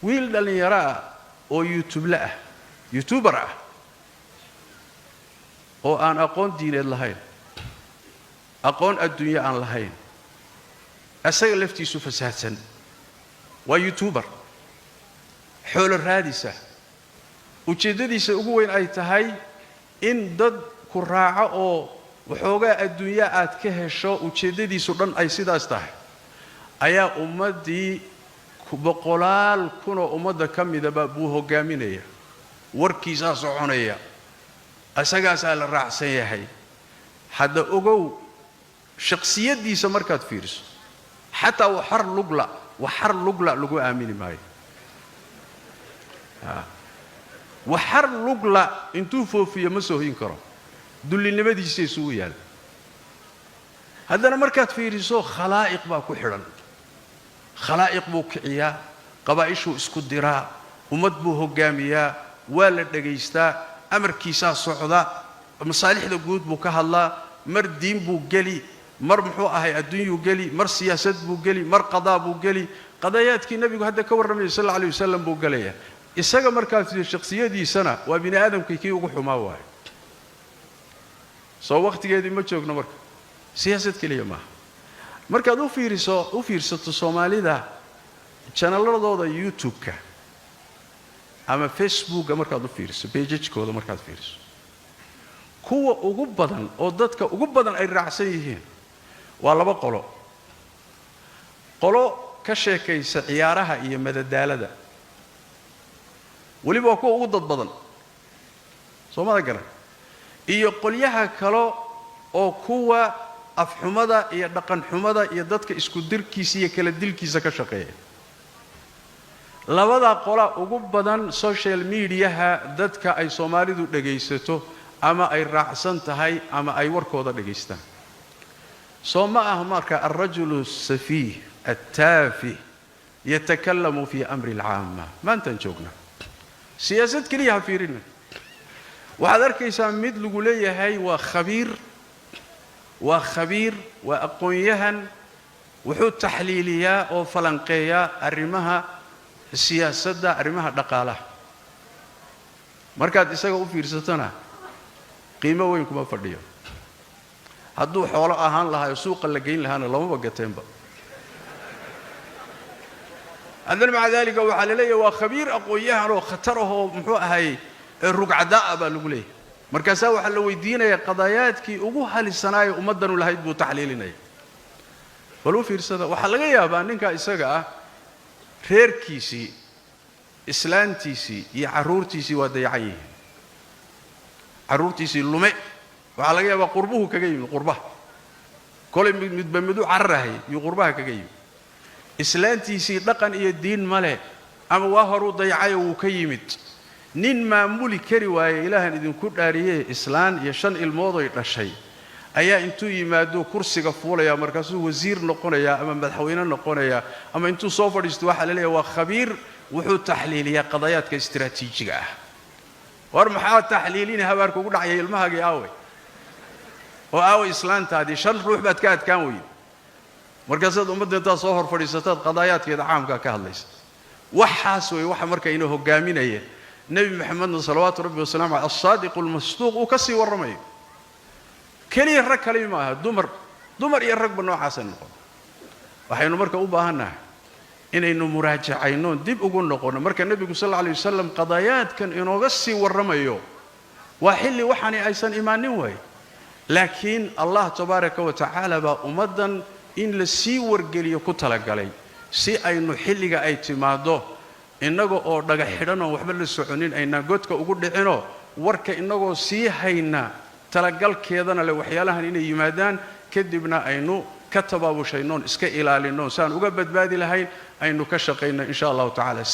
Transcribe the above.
wiil dhalinyaro ah oo youtuber ah oo aan aqoon diineed lahayn aqoon adduunyo aan lahayn asaga laftiisu fasaadsan waa youtuber xoolo raadisa ujeedadiisa ugu weyn ay tahay in dad ku raaco oo waxoogaa adduunyo aad ka hesho ujeedadiisu dhan ay sidaas tahay ayaa ummadii boqolaal kun oo ummadda ka midaba buu hogaaminaya warkiisa soconaya asagaasaa la raacsan yahay hadda ogow shakhsiyadiisa markaad fiiriso xataa waxar lugla lagu aamini maayo waxar lugla intuu foofiyo ma soo hin karo dullinimadiisa isugu yaal haddana markaad fiiriso khalaa'iq baa ku xidhan khalaa'iq buu kiciyaa qabaa'ishuu isku diraa ummad buu hogaamiyaa waa la dhegaystaa amarkiisaa socda masaalixda guud buu ka hadlaa mar diin buu geli mar muxuu ahay adduunyuu geli mar siyaasad buu geli mar qadaa buu geli qadayaadkii nabigu hadda ka warramayay sallallahu alayhi wasallam buu galaya isaga markaas shakhsiyadiisana waa bini aadamkii kii ugu xumaa waay soo waqtigeedii ma joogno marka siyaasad kaliya maaha markaad u fiirsato Soomaalida channelladooda YouTube-ka ama Facebook markaad u fiiriso page-kooda markaad fiiriso kuwa ugu badan oo dadka ugu badan ay raacsan yihiin waa laba qolo ka sheekaysa ciyaaraha iyo madadaalada waliba kuwa ugu dad badan Soomaalida garan iyo qolyaha kale oo kuwa afxumada iyo dhaqan xumada iyo dadka isku dirkiisa iyo kala dilkiisa ka shaqeeya labada qola ugu badan social media dadka ay Soomaalidu dhageysato ama ay raacsan tahay ama ay warkooda dhageystaan Soomaa marka ar-rajulu as-safih at-tafi yatakallamu fi amri al-'amma ma antan joogna siyaasad kaliya fiirina waxaad arkaysaa mid lagu leeyahay waa khabiir waa aqoon-yahan wuxuu taxliiliyaa oo falanqeeyaa arrimaha siyaasadda arrimaha dhaqaalaha markaad isaga u fiirsatana qiimo weyn kuma fadhiyo hadduu xoolo ahaan lahaa suuqa la geyn lahaana lama bagateenba haddana maca dalika waxaa la leeyahay waa khabiir aqoon-yahan oo khatar ah oo muxuu ahay rugcadaa baa lagu leeyahay markaasaa waxaa la weydiinayaa qadayaadkii ugu halisanaaya ummadanu lahayd buu taxliilinaya bal u fiirsada waxaa laga yaabaa ninka isaga ah reerkiisii islaantiisii iyo carruurtiisii waa dayacan yihiin carruurtiisii lume waxaa laga yaabaa qurbuhu kaga yimid qurbaha kolay midba midu carrahay iyo qurbaha kaga yimid islaantiisii dhaqan iyo diin male ama waa horu dayacay wuu ka yimid nin maamuli kari waaye ilaahan idinku dhaariyay islaan iyo 5 ilmood oo dhashay ayaa intuu yimaado kursiga fuulaya markaasuu wasiir noqonaya ama madaxweyne noqonaya ama intuu soo fadhiisto waxa la leeyahay waa khabiir wuxuu taxliiliyaa qadayaadka istiraatiijiga ah war maxaa taxliilin habaarku ugu dhacay ilmahaaga aaway islaantaadii 5 ruux baad ka adkaan weeyay markaasaad ummadda inta soo hor fadhiisataad qadayaadkeeda caamka ka hadlaysa waxaas way waxa marka inuu hogaaminaya nabi maxamed sallallahu alayhi wasallam as-sadiq al-masduq oo kasi warramay kaliya rag kale ma aha dumar iyo rag noocaas noqon waxaynu marka u baahanahay inaynu muraajacayno dib ugu noqono marka nabigu sallallahu alayhi wasallam qadayaadkan inooga sii warramayo waa xilli waxani aysan imaanin way laakiin allah tabaaraka wa ta'ala ba ummadan in la sii wargeliyo ku talagalay si aynu xilliga ay timaado inaga oo dhaga xidhan oo waxba la soconin ayna godka ugu dhicino warka inagoo sii hayna talagalkeedana le waxyaalahan inay yimaadaan kadibna aynu ka tabaabushaynoo iska ilaalino saan uga badbaadi lahayn aynu ka shaqeyno insha Allah ta'ala